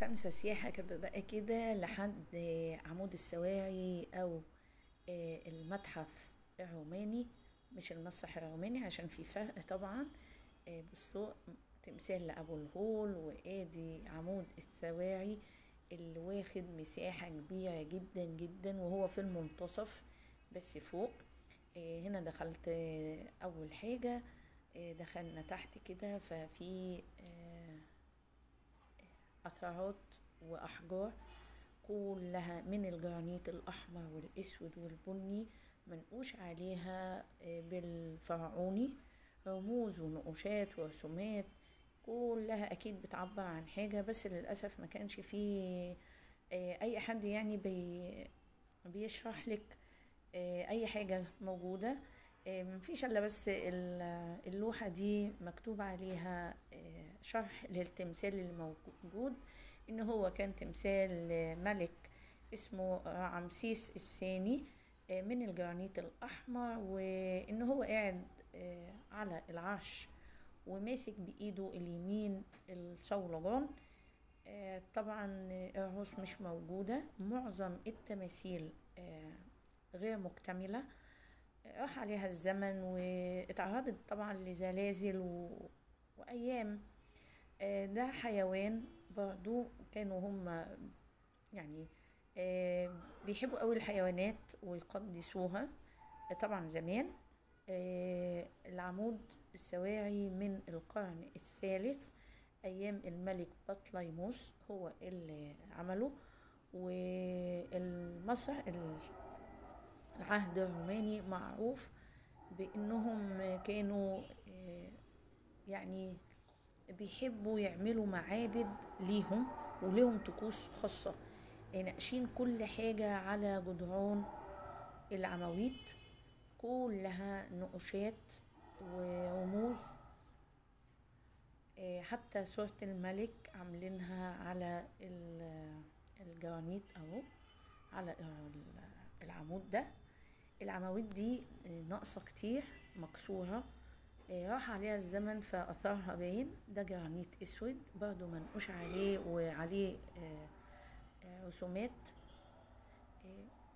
5 سياحة كده بقى كده لحد عمود السواعي أو المتحف الروماني. مش المسرح الروماني عشان في فرق طبعا. بصوا، تمثال لأبو الهول وادي عمود السواعي اللي واخد مساحة كبيرة جدا جدا وهو في المنتصف بس فوق. هنا دخلت أول حاجة. دخلنا تحت كده ففي أثارات وأحجار كلها من الجرانيت الأحمر والأسود والبني، منقوش عليها بالفرعوني رموز ونقوشات ورسومات، كلها أكيد بتعبر عن حاجة. بس للأسف ما كانش فيه أي حد يعني بيشرح لك أي حاجة موجودة. مفيش إلا بس اللوحة دي مكتوب عليها شرح للتمثال اللي موجود، إن هو كان تمثال ملك اسمه رمسيس الثاني من الجرانيت الأحمر، وإن هو قاعد على العرش وماسك بإيده اليمين الصولجان. طبعا العروس مش موجودة، معظم التماثيل غير مكتملة، راح عليها الزمن واتعرضت طبعا لزلازل وأيام. ده حيوان برضو كانوا هم يعني بيحبوا قوي الحيوانات ويقدسوها طبعا زمان. العمود السواعي من القرن الثالث أيام الملك بطليموس هو اللي عمله. والمسرح العهد الروماني معروف بأنهم كانوا يعني بيحبوا يعملوا معابد ليهم وليهم طقوس خاصة، ناقشين كل حاجة على جدران العواميد، كلها نقوشات ورموز. حتى صورة الملك عاملينها على الجرانيت اهو على العمود ده. العواميد دي ناقصة كتير، مكسورة، راح عليها الزمن فأثرها باين. ده جرانيت اسود برضو منقوش عليه وعليه رسومات.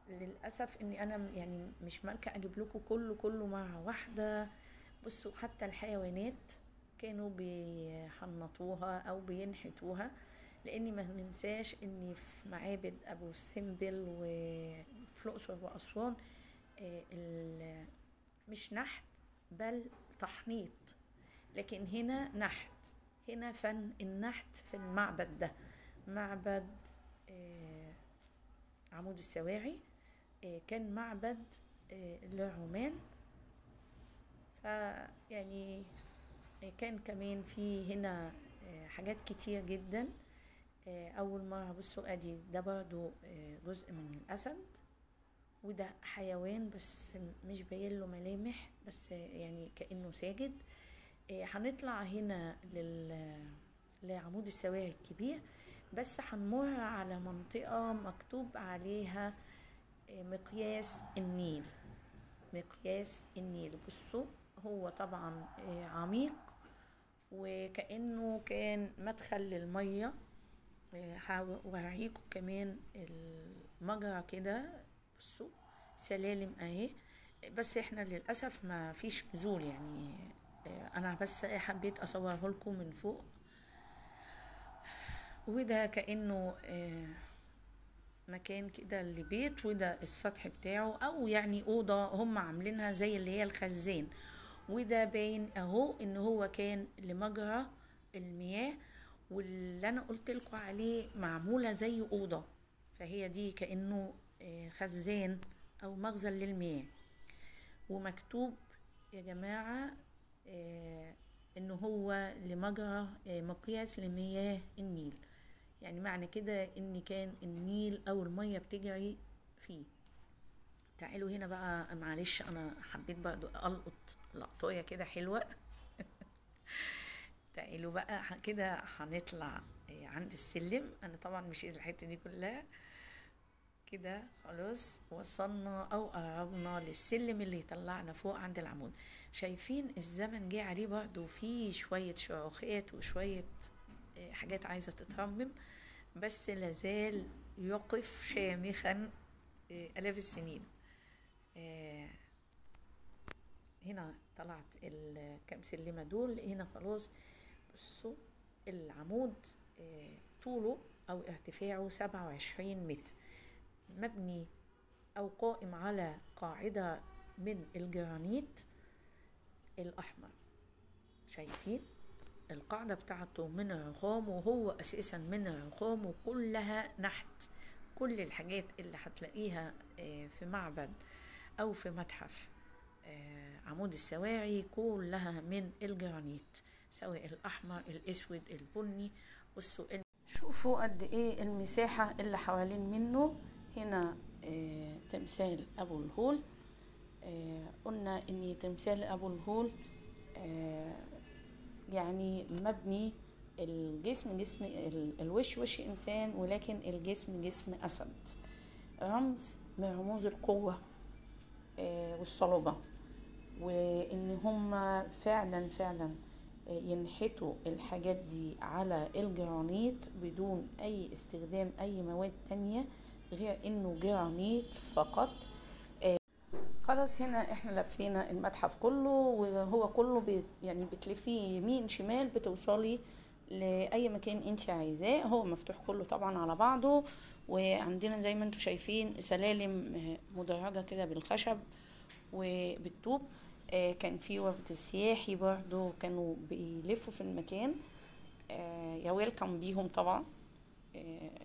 للأسف اني انا يعني مش مالكة اجيب لكم كله مرة واحدة. بصوا، حتى الحيوانات كانوا بيحنطوها او بينحتوها، لاني ما ننساش ان في معابد ابو سمبل وفي الاقصر واسوان مش نحت بل تحنيط، لكن هنا نحت. هنا فن النحت في المعبد ده، معبد عمود السواعي. كان معبد للرومان، فيعني كان كمان في هنا حاجات كتير جدا. اول مرة بصوا ادي ده برضو جزء من الاسد، وده حيوان بس مش باين له ملامح، بس يعني كأنه ساجد. هنطلع هنا لعمود السواعي الكبير، بس هنمر على منطقة مكتوب عليها مقياس النيل. مقياس النيل، بصوا هو طبعا عميق وكأنه كان مدخل للمية. هوريكم كمان المجرى كده، بصوا سلالم اهي، بس احنا للأسف ما فيش نزول يعني. انا بس حبيت اصوره لكم من فوق. وده كأنه مكان كده لبيت، وده السطح بتاعه او يعني اوضه هم عاملينها زي اللي هي الخزان. وده باين اهو ان هو كان لمجرى المياه، واللي انا قلت لكم عليه معموله زي اوضه، فهي دي كأنه خزان او مخزن للمياه. ومكتوب يا جماعه انه هو لمجرى مقياس لمياه النيل، يعني معنى كده ان كان النيل او المية بتجري فيه. تعالوا هنا بقى، معلش انا حبيت برضو القط لقطايه كده حلوة. تعالوا بقى كده هنطلع عند السلم. انا طبعا مشيت الحتة دي كلها كده، خلاص وصلنا او قربنا للسلم اللي يطلعنا فوق عند العمود. شايفين الزمن جه عليه برضو فيه شوية شروخات وشوية حاجات عايزة تترمم، بس لازال يقف شامخا آلاف السنين. آه، هنا طلعت الكام سلمة دول، هنا خلاص. بصوا العمود طوله أو ارتفاعه 27 متر، مبني أو قائم على قاعدة من الجرانيت الأحمر. شايفين القاعدة بتاعته من الرخام، وهو أساسا من الرخام، وكلها نحت. كل الحاجات اللي هتلاقيها في معبد أو في متحف عمود السواعي كلها من الجرانيت، سواء الأحمر الأسود البني. بصوا شوفوا قد ايه المساحة اللي حوالين منه. هنا تمثال أبو الهول. قلنا ان تمثال أبو الهول يعني مبني الجسم جسم الوش وش إنسان، ولكن الجسم جسم أسد، رمز من رموز القوة والصلابة. وإن هما فعلا فعلا ينحتوا الحاجات دي على الجرانيت بدون أي استخدام أي مواد تانية غير إنه جرانيت فقط. خلاص هنا احنا لفينا المتحف كله، وهو كله يعني بتلفيه يمين شمال بتوصلي لأي مكان انت عايزاه. هو مفتوح كله طبعا على بعضه، وعندنا زي ما انتم شايفين سلالم مدرجة كده بالخشب وبالطوب. كان في وفد سياحي برضو كانوا بيلفوا في المكان، يا ويلكم بيهم طبعا.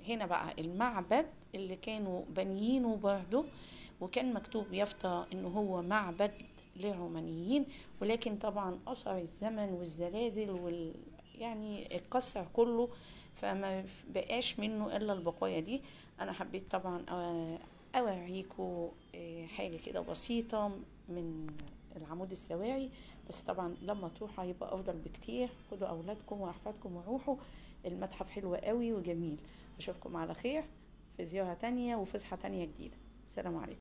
هنا بقى المعبد اللي كانوا بانيينه برضو، وكان مكتوب يافطة انه هو معبد للرومانيين، ولكن طبعا اثر الزمن والزلازل يعني اتكسر كله، فما بقاش منه الا البقايا دي. انا حبيت طبعا اوريكم حاجة كده بسيطة من العمود السواعي، بس طبعا لما تروحوا هيبقى افضل بكتير. خدوا اولادكم واحفادكم وروحوا، المتحف حلو قوي وجميل. اشوفكم على خير في زيارة تانية وفسحة تانية جديدة. السلام عليكم.